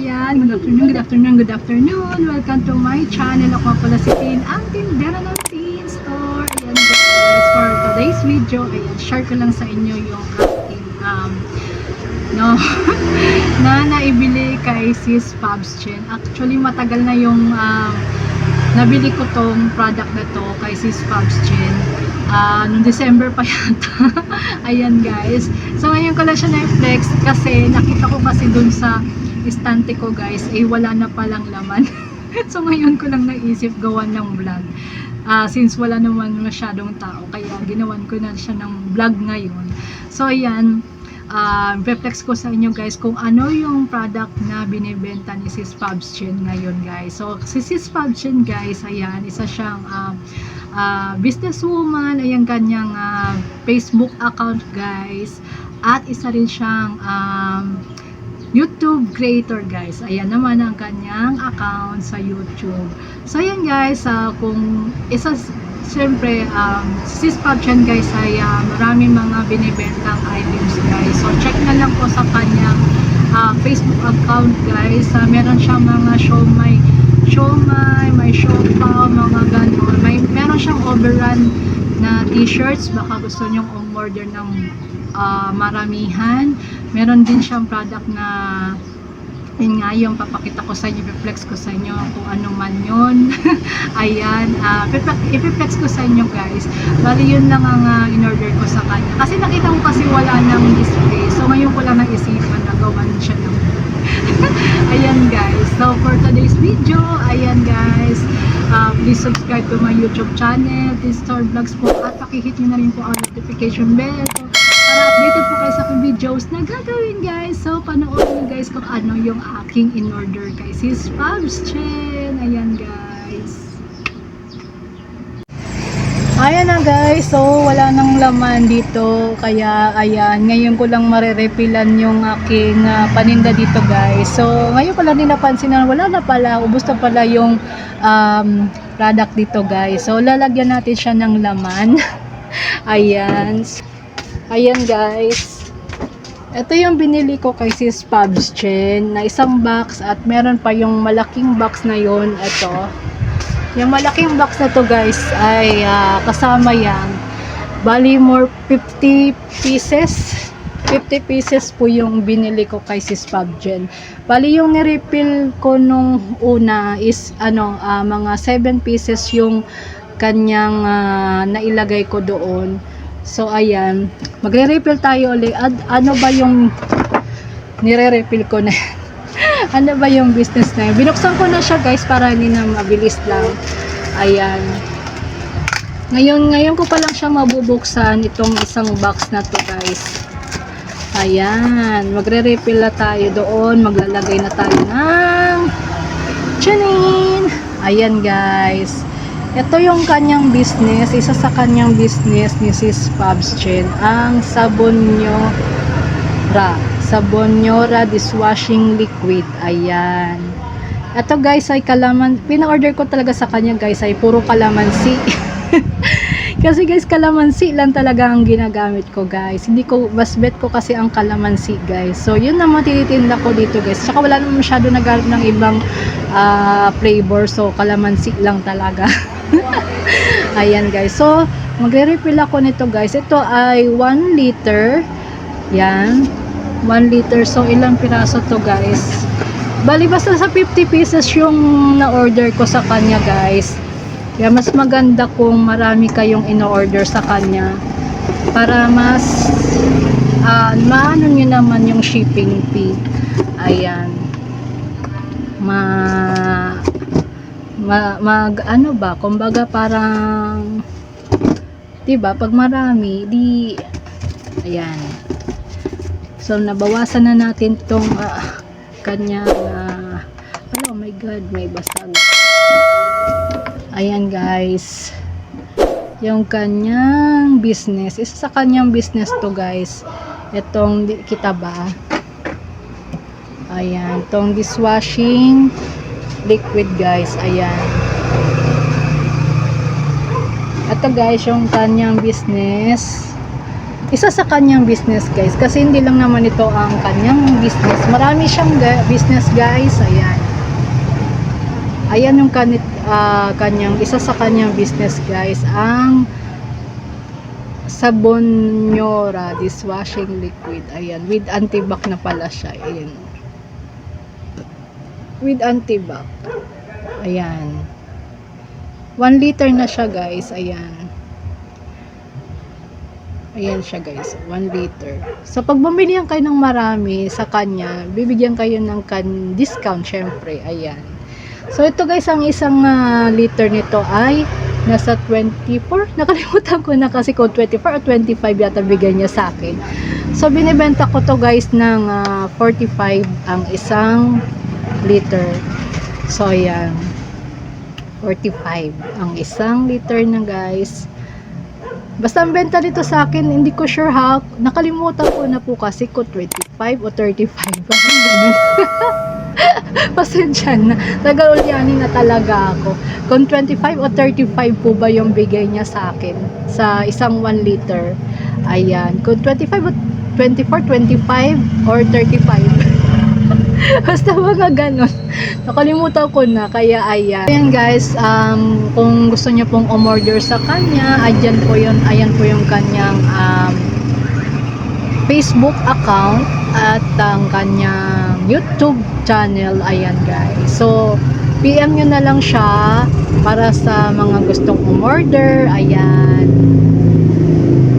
ayan, good afternoon, good afternoon, good afternoon. Welcome to my channel. Ako pala si Tin, ang tindera ng Tin Store. Ayan guys, for today's video, ayan, share ko lang sa inyo yung aking, na naibili kay Sis Pabs Chen. Actually, matagal na yung, nabili ko tong product na to kay Sis Pabs Chen. Noong December pa yata. Ayan guys. So ngayon ko lang siya na-flex kasi nakita ko kasi dun sa estante ko guys ay wala na palang laman. So ngayon ko lang naisip gawan ng vlog. Since wala naman masyadong tao kaya ginawan ko na siya ng vlog ngayon. So ayan. Reflex ko sa inyo guys kung ano yung product na binibenta ni Sis Pabs Chen ngayon guys. So si Sis Pabs Chen guys, ayan, isa siyang businesswoman, ayan kanyang Facebook account guys, at isa rin siyang YouTube creator guys. Ayan naman ang kanyang account sa YouTube. So ayan guys, kung isa siyempre, Sis Pabs Chen guys ay maraming mga binibentang items guys. So check na lang po sa kanyang Facebook account guys. Meron siyang mga siomay, may siopaw, mga ganon. Meron siyang overrun na t-shirts. Baka gusto nyong umorder ng maramihan. Meron din siyang product na yun nga yung papakita ko sa inyo, reflex ko sa inyo kung ano man yun. Ayan, i-reflex ko sa inyo guys. Bali yun lang ang in-order ko sa kanya. Kasi nakita ko kasi wala nang display. So ngayon ko lang naisipan na gawan siya ng ayan guys. So for today's video, ayan guys, please subscribe to my YouTube channel, Tin Store Vlogs po, at pakihit nyo na rin po ang notification bell para updated po kayo sa aking videos na gagawin guys. So panoorin nyo guys kung ano yung aking in-order kay Sis Pabs Chen. Ayan guys. Ayan na guys, so wala nang laman dito kaya ayan, ngayon ko lang marerepilan yung aking paninda dito guys. So ngayon ko lang din napansin na wala na pala, ubos na pala yung product dito guys. So lalagyan natin siya ng laman. Ayan. Ayan guys. Ito yung binili ko kay Sis Pabs Chen na isang box at meron pa yung malaking box na yon. Ito. Yung malaking box na to guys ay kasama yan. Bali more 50 pieces. 50 pieces po yung binili ko kay Sis Pabs Chen. Bali yung nirefill ko nung una is mga 7 pieces yung kanyang nailagay ko doon. So ayan, magre-refill tayo ulit. Ano ba yung nire-refill ko na? Ano ba yung business na yun? Binuksan ko na siya guys para hindi na mabilis lang. Ayan. Ngayon ko pa lang siya mabubuksan itong isang box na to guys. Ayan, magre-refill na tayo doon. Maglalagay na tayo ng chanin. Ayan guys. Ito yung kanyang business, isa sa kanyang business ni Sis Pabs Chen, ang Sabonyora dishwashing liquid. Ayan. Ito guys ay pina-order ko talaga sa kanya guys ay puro kalamansi. Kasi guys kalamansi lang talaga ang ginagamit ko guys. Hindi ko, basbet ko kasi ang kalamansi guys. So yun naman tinitinda ko dito guys. Tsaka wala naman masyado nagamit ng ibang flavor. So kalamansi lang talaga. Ayan guys. So magre-refill ako nito guys. Ito ay 1 liter. Yan. 1 liter. So ilang piraso to guys? Bali basta sa 50 pieces yung na-order ko sa kanya guys. Kaya mas maganda kung marami kayong in-order sa kanya para mas maano nyo naman yung shipping fee. Ayan. Ano ba, kumbaga parang diba, pag marami di ayan. So nabawasan na natin tong kanya oh my god, may basag. Ayan guys, yung kanyang business, isa sa kanyang business to guys, itong kita ba, ayan, itong dishwashing liquid guys. Ayan, ito guys yung kanyang business. isa sa kanyang business guys, kasi hindi lang naman ito ang kanyang business, marami siyang business guys. Ayan yung kanyang isa sa kanyang business guys, ang Sabonyora dishwashing liquid. Ayan, with antibac na pala siya. Ayan, with antibac. Ayan, 1 liter na siya guys. Ayan siya guys, 1 liter. So pag bumili kayo ng marami sa kanya, bibigyan kayo ng discount syempre. Ayan. So ito guys, ang isang liter nito ay nasa 24. Nakalimutan ko na kasi kung 24 o 25 yata bigay niya sa akin. So binibenta ko to guys ng 45 ang isang liter. So ayan, 45 ang isang liter na guys. Basta ang benta dito sa akin, hindi ko sure ha. Nakalimutan ko na po kasi kung 25 o 35. Ganun. Pasensya na. Nag-ulyanin na talaga ako. Kung 25 o 35 po ba yung bigay niya sa akin sa isang 1 liter. Ayan. Kung 25 o 24, 25 or 35. Basta mga ganon. Nakalimutan ko na, kaya ayan. Ayan guys, kung gusto niyo pong umorder sa kanya, ayan po yung kanyang Facebook account at ang kanyang YouTube channel. Ayan guys. So, PM nyo na lang siya para sa mga gustong umorder. Ayan.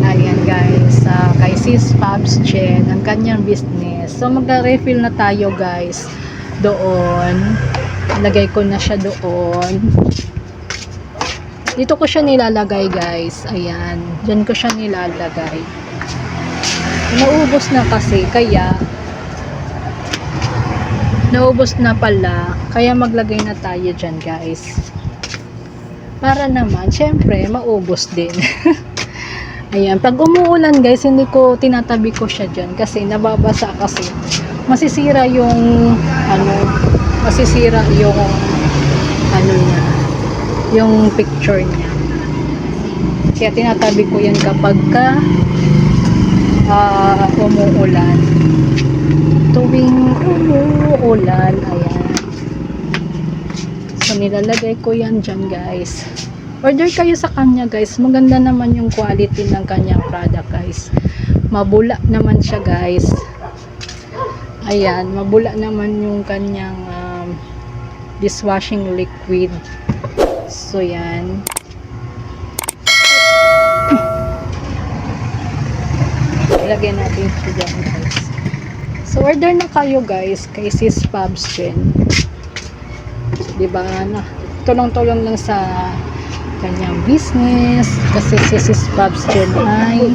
Ayan guys, kay Sis Pabs Chen, ang kanyang business. So magka-refill na tayo guys doon. Lagay ko na siya doon. Dito ko siya nilalagay guys. Ayan, dyan ko siya nilalagay. Naubos na kasi, kaya naubos na pala, kaya maglagay na tayo dyan guys. Para naman, syempre, maubos din. Ayan, pag umuulan guys, hindi ko tinatabi ko siya dyan kasi nababasa kasi. Masisira yung niya, yung picture niya. Kaya tinatabi ko yan kapag umuulan. Tuwing umuulan, ayan. So nilalagay ko yan dyan guys. Order kayo sa kanya guys, maganda naman yung quality ng kanyang product guys. Mabula naman siya guys. Ayan, mabula naman yung kanyang dishwashing liquid. So yan. Ilagay natin siya dyan guys. So order na kayo guys kay Sis Pabs Chen. Diba na, tulong-tulong lang sa kanyang business kasi si Sis Pabs Chen ay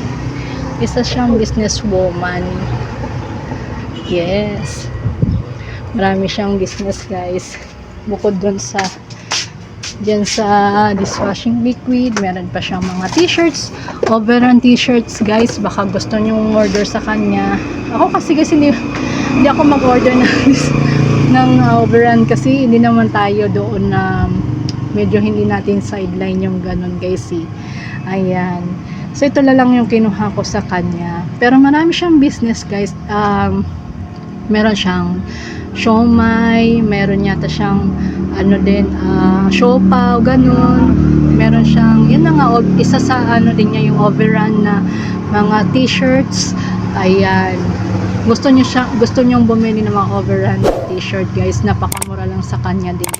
isa siyang businesswoman. Yes, marami siyang business guys, bukod dun sa dishwashing liquid. Meron pa siyang mga t-shirts, overrun t-shirts guys, baka gusto nyo order sa kanya. Ako kasi hindi ako mag-order ng overrun kasi hindi naman tayo doon na medyo hindi natin sideline yung ganun guys Ayan. So ito lang yung kinuha ko sa kanya. Pero marami siyang business guys. Meron siyang siomai, meron yata siyang siopaw, ganun. Meron siyang, yun na nga, isa sa din niya yung overrun na mga t-shirts. Ayan. Gusto niyo bumili ng mga overrun t-shirt guys, napakamura lang sa kanya din.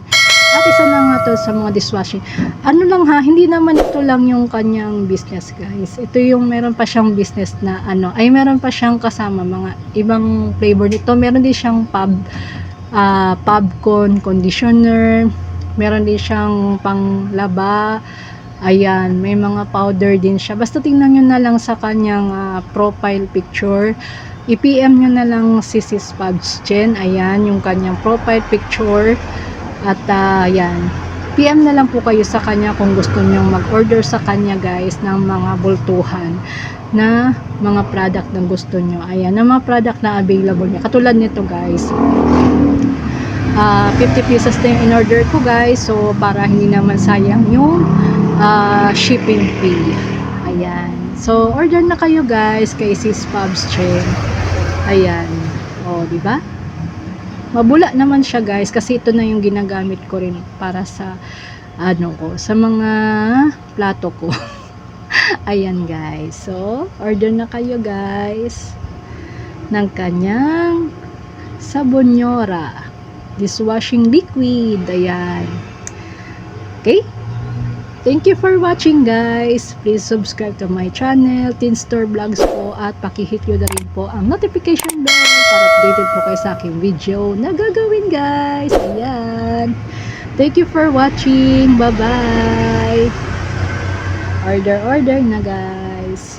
At isa na nga to sa mga dishwashing. Hindi naman ito lang yung kanyang business guys. Ito yung meron pa siyang business na meron pa siyang kasama mga ibang flavor nito. Meron din siyang Pabcon conditioner. Meron din siyang panglaba. Ayan, may mga powder din siya. Basta tingnan nyo na lang sa kanyang profile picture. I-PM nyo na lang si Sis Pabs Chen. Ayan, yung kanyang profile picture. At ayan, PM na lang po kayo sa kanya kung gusto nyo mag-order sa kanya guys ng mga bultuhan na mga product na gusto nyo. Ayan, ng mga product na available niya. Katulad nito guys, 50 pieces na yung in-order ko guys. So para hindi naman sayang yung shipping fee. Ayan. So, order na kayo guys kay Sis Pubs Chain. Ayan. O, di ba? Mabula naman siya guys kasi ito na yung ginagamit ko rin para sa ano ko, sa mga plato ko. Ayan guys. So, order na kayo guys ng kanyang Sabonyora dishwashing liquid. Ayan. Okay? Thank you for watching guys. Please subscribe to my channel, Teen Store Vlogs po, at pakihit nyo na rin po ang notification bell para updated po kayo sa aking video na gagawin guys. Ayan. Thank you for watching. Bye-bye. Order na guys.